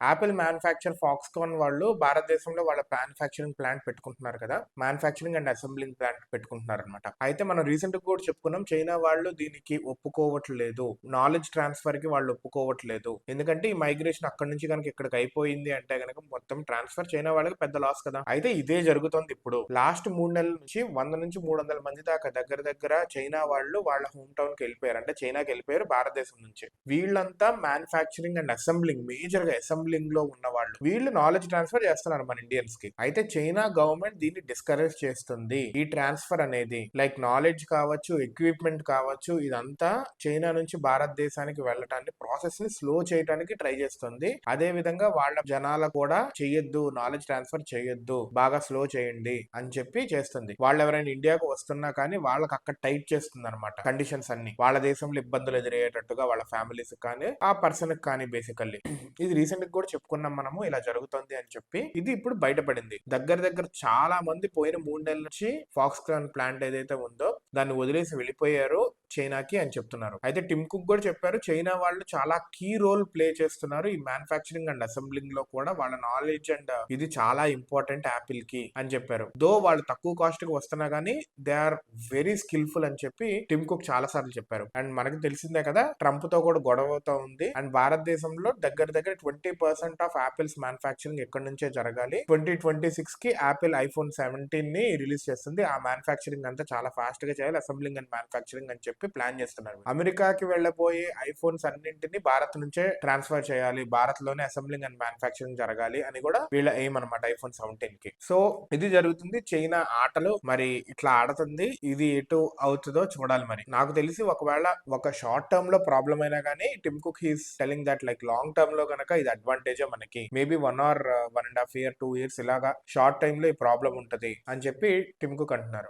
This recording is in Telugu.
యాపిల్ మ్యానుఫ్యాక్చర్ ఫాక్స్కాన్ వాళ్ళు భారతదేశంలో వాళ్ళ మ్యానుఫ్యాక్చరింగ్ ప్లాంట్ పెట్టుకుంటున్నారు కదా, మ్యానుఫ్యాక్చరింగ్ అండ్ అసెంబ్లింగ్ ప్లాంట్ పెట్టుకుంటున్నారు అనమాట. అయితే మనం రీసెంట్ గా కూడా చెప్పుకున్నాం, చైనా వాళ్ళు దీనికి ఒప్పుకోవట్లేదు, నాలెడ్జ్ ట్రాన్స్ఫర్ కి వాళ్ళు ఒప్పుకోవట్లేదు. ఎందుకంటే ఈ మైగ్రేషన్ అక్కడ నుంచి కనుక ఇక్కడికి అయిపోయింది అంటే కనుక మొత్తం ట్రాన్స్ఫర్ చైనా వాళ్ళకి పెద్ద లాస్ కదా. అయితే ఇదే జరుగుతుంది ఇప్పుడు. లాస్ట్ 3 నెలల నుంచి 100 నుంచి 300 మంది దాకా దగ్గర దగ్గర చైనా వాళ్ళు వాళ్ళ హోమ్ టౌన్ కి వెళ్ళిపోయారు, అంటే చైనాకి వెళ్ళిపోయారు భారతదేశం నుంచి. వీళ్ళంతా మ్యానుఫ్యాక్చరింగ్ అండ్ అసెంబ్లింగ్, మేజర్ గా అసెంబ్లింగ్ లో ఉన్న వాళ్ళు, వీళ్ళు నాలెడ్జ్ ట్రాన్స్ఫర్ చేస్తున్నారు మన ఇండియన్స్ కి. అయితే చైనా గవర్నమెంట్ దీన్ని డిస్కరేజ్ చేస్తుంది. ఈ ట్రాన్స్ఫర్ అనేది లైక్ నాలెడ్జ్ కావచ్చు, ఎక్విప్మెంట్ కావచ్చు, ఇదంతా చైనా నుంచి భారతదేశానికి వెళ్ళటానికి ప్రాసెస్ ని స్లో చేయడానికి ట్రై చేస్తుంది. అదే విధంగా వాళ్ళ జనాల కూడా చెయ్యొద్దు, నాలెడ్జ్ ట్రాన్స్ఫర్ చేయొద్దు, బాగా స్లో చేయండి అని చెప్పి చేస్తుంది. వాళ్ళు ఎవరైనా ఇండియాకు వస్తున్నా కానీ వాళ్ళకి అక్కడ టైట్ చేస్తుంది అనమాట కండిషన్స్ అన్ని, వాళ్ళ దేశంలో ఇబ్బందులు ఎదురయ్యేటట్టుగా వాళ్ళ ఫ్యామిలీస్ కానీ ఆ పర్సన్ కానీ బేసికల్లీ. ఇది రీసెంట్ గా కూడా చెప్పుకున్నాం మనము, ఇలా జరుగుతుంది అని చెప్పి. ఇది ఇప్పుడు బయటపడింది. దగ్గర దగ్గర చాలా మంది పోయిన 3 నెలల నుంచి ఫాక్స్కాన్ ప్లాంట్ ఏదైతే ఉందో దాన్ని వదిలేసి వెళ్ళిపోయారు చైనాకి అని చెప్తున్నారు. అయితే టిమ్ కుక్ కూడా చెప్పారు, చైనా వాళ్ళు చాలా కీ రోల్ ప్లే చేస్తున్నారు ఈ మ్యానుఫ్యాక్చరింగ్ అండ్ అసెంబ్లింగ్ లో కూడా, వాళ్ళ నాలెడ్జ్ అండ్ ఇది చాలా ఇంపార్టెంట్ యాపిల్ కి అని చెప్పారు. దో వాళ్ళు తక్కువ కాస్ట్ కి వస్తున్నా గానీ దే ఆర్ వెరీ స్కిల్ఫుల్ అని చెప్పి టిమ్ కుక్ చాలా సార్లు చెప్పారు. అండ్ మనకి తెలిసిందే కదా, ట్రంప్ తో కూడా గొడవతో ఉంది. అండ్ భారతదేశంలో దగ్గర దగ్గర 20% ఆఫ్ యాపిల్స్ మ్యానుఫ్యాక్చరింగ్ ఎక్కడి నుంచే జరగాలి. 2026 కి యాపిల్ ఐఫోన్ 17 ని రిలీజ్ చేస్తుంది. ఆ మ్యానుఫ్యాక్చరింగ్ అంతా చాలా ఫాస్ట్ గా చేయాలి, అసెంబ్లింగ్ అండ్ మ్యానుఫ్యాక్చరింగ్ అని చెప్పి ప్లాన్ చేస్తున్నారు. అమెరికాకి వెళ్లబోయే ఐఫోన్స్ అన్నింటినీ భారత్ నుంచే ట్రాన్స్ఫర్ చేయాలి, భారత్ లోనే అసెంబ్లింగ్ అండ్ మ్యానుఫ్యాక్చరింగ్ జరగాలి అని కూడా వీళ్ళ ఎయిమ్ అనమాట ఐఫోన్ 17 కి. సో ఇది జరుగుతుంది చైనా ఆటలు. మరి ఇట్లా ఆడుతుంది, ఇది ఎటు అవుతుందో చూడాలి. మరి నాకు తెలిసి ఒకవేళ ఒక షార్ట్ టర్మ్ లో ప్రాబ్లం అయినా కానీ Tim Cook he's telling that like long term లో కనుక ఇది అడ్వాంటేజ్ మనకి, మేబీ 1 or 1.5 year 2 years ఇలాగా షార్ట్ టైమ్ లో ఈ ప్రాబ్లం ఉంటది అని చెప్పి టిమ్ కుక్ అంటున్నారు.